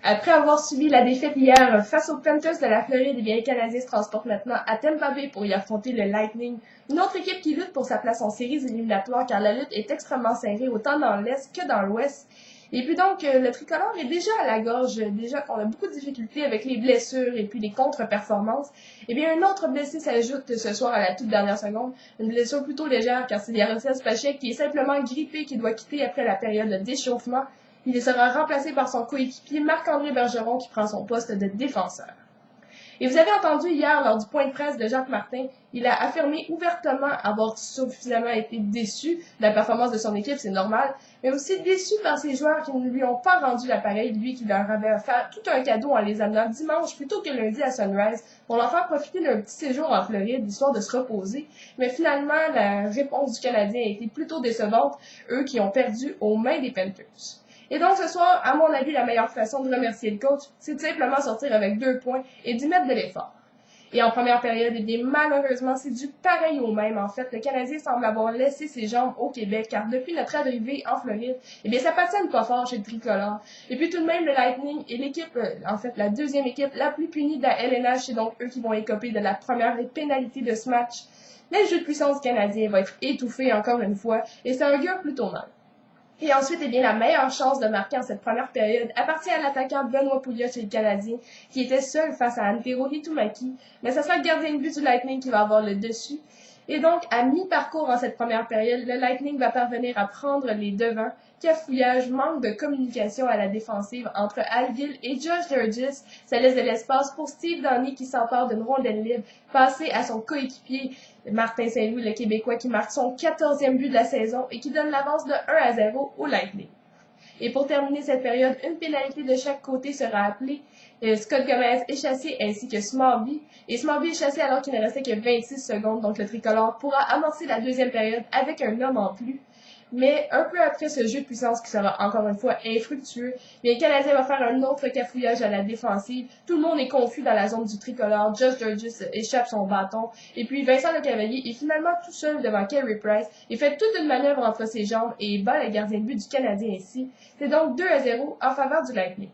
Après avoir subi la défaite hier face aux Panthers de la Floride, les Canadiens se transportent maintenant à Tampa Bay pour y affronter le Lightning, une autre équipe qui lutte pour sa place en séries éliminatoires car la lutte est extrêmement serrée autant dans l'Est que dans l'Ouest. Et puis donc, le tricolore est déjà à la gorge, déjà qu'on a beaucoup de difficultés avec les blessures et puis les contre-performances. Eh bien, un autre blessé s'ajoute ce soir à la toute dernière seconde, une blessure plutôt légère car c'est Yaroslav Spacek qui est simplement grippé qui doit quitter après la période d'échauffement. Il sera remplacé par son coéquipier Marc-André Bergeron qui prend son poste de défenseur. Et vous avez entendu hier lors du point de presse de Jacques Martin, il a affirmé ouvertement avoir suffisamment été déçu de la performance de son équipe, c'est normal, mais aussi déçu par ses joueurs qui ne lui ont pas rendu l'appareil, lui qui leur avait offert tout un cadeau en les amenant dimanche plutôt que lundi à Sunrise pour leur faire profiter d'un petit séjour en Floride, histoire de se reposer. Mais finalement, la réponse du Canadien a été plutôt décevante, eux qui ont perdu aux mains des Panthers. Et donc ce soir, à mon avis, la meilleure façon de remercier le coach, c'est de simplement sortir avec 2 points et d'y mettre de l'effort. Et en première période, eh bien, malheureusement, c'est du pareil au même. En fait, le Canadien semble avoir laissé ses jambes au Québec, car depuis notre arrivée en Floride, eh bien, ça patine pas fort chez le tricolore. Et puis tout de même, le Lightning est l'équipe, en fait, la deuxième équipe la plus punie de la LNH, c'est donc eux qui vont écoper de la première pénalité de ce match. Le jeu de puissance canadien va être étouffé encore une fois, et ça augure plutôt mal. Et ensuite, eh bien, la meilleure chance de marquer en cette première période appartient à l'attaquant Benoît Pouliot chez le Canadien, qui était seul face à Antero Niittymaki, mais ça sera le gardien de but du Lightning qui va avoir le dessus. Et donc, à mi-parcours en cette première période, le Lightning va parvenir à prendre les devants. Cafouillage, manque de communication à la défensive entre Al Gill et Josh Sturgis. Ça laisse de l'espace pour Steve Downie qui s'empare d'une rondelle libre, passée à son coéquipier Martin Saint-Louis, le Québécois, qui marque son 14e but de la saison et qui donne l'avance de 1-0 au Lightning. Et pour terminer cette période, une pénalité de chaque côté sera appelée. Scott Gomez est chassé ainsi que Smallby. Et Smallby est chassé alors qu'il ne restait que 26 secondes, donc le tricolore pourra amorcer la deuxième période avec un homme en plus. Mais un peu après ce jeu de puissance qui sera encore une fois infructueux, le Canadien va faire un autre cafouillage à la défensive. Tout le monde est confus dans la zone du tricolore. Josh Sturgis échappe son bâton. Et puis Vincent Lecavalier est finalement tout seul devant Carey Price. Il fait toute une manœuvre entre ses jambes et bat le gardien de but du Canadien ici. C'est donc 2-0 en faveur du Lightning.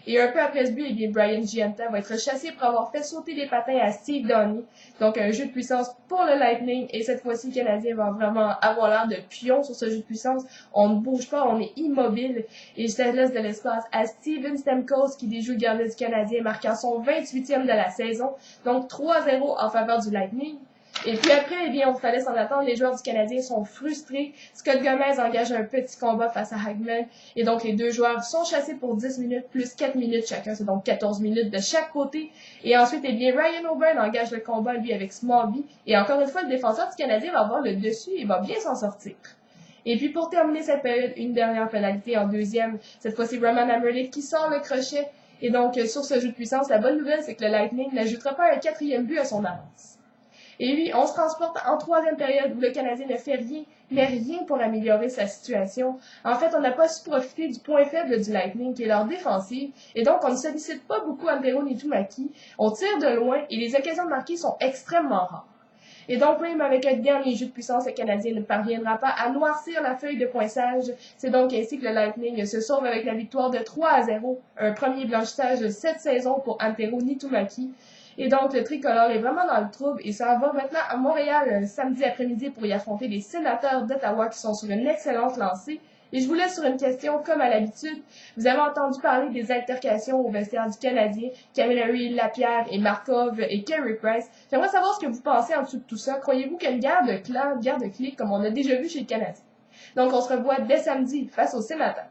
Et un peu après ce but, eh bien, Brian Gianta va être chassé pour avoir fait sauter les patins à Steve Downie. Donc, un jeu de puissance pour le Lightning. Et cette fois-ci, le Canadien va vraiment avoir l'air de pion sur ce jeu de puissance. On ne bouge pas, on est immobile. Et ça laisse de l'espace à Steven Stamkos qui déjoue le gardien du Canadien, marquant son 28e de la saison. Donc, 3-0 en faveur du Lightning. Et puis après, eh bien, on fallait s'en attendre. Les joueurs du Canadien sont frustrés. Scott Gomez engage un petit combat face à Hagman. Et donc, les deux joueurs sont chassés pour 10 minutes plus 4 minutes chacun. C'est donc 14 minutes de chaque côté. Et ensuite, eh bien, Ryan O'Brien engage le combat, lui, avec Smallby. Et encore une fois, le défenseur du Canadien va avoir le dessus et va bien s'en sortir. Et puis, pour terminer cette période, une dernière pénalité en deuxième. Cette fois-ci, Roman Amerlik qui sort le crochet. Et donc, sur ce jeu de puissance, la bonne nouvelle, c'est que le Lightning n'ajoutera pas un 4e but à son avance. Et oui, on se transporte en troisième période où le Canadien ne fait rien, mais rien pour améliorer sa situation. En fait, on n'a pas su profiter du point faible du Lightning, qui est leur défensive, et donc on ne sollicite pas beaucoup Antero Niittymaki. On tire de loin et les occasions de marquer sont extrêmement rares. Et donc, même avec un dernier jeu de puissance, le Canadien ne parviendra pas à noircir la feuille de poinçage. C'est donc ainsi que le Lightning se sauve avec la victoire de 3-0, un premier blanchissage de cette saison pour Antero Niittymaki. Et donc, le tricolore est vraiment dans le trouble et ça va maintenant à Montréal samedi après-midi pour y affronter les Sénateurs d'Ottawa qui sont sur une excellente lancée. Et je vous laisse sur une question comme à l'habitude. Vous avez entendu parler des altercations au vestiaire du Canadien, Camilleri, Lapierre et Markov et Carey Price. J'aimerais savoir ce que vous pensez en dessous de tout ça. Croyez-vous qu'il y a une guerre de clans, une guerre de clics comme on a déjà vu chez le Canadien? Donc, on se revoit dès samedi face aux Sénateurs.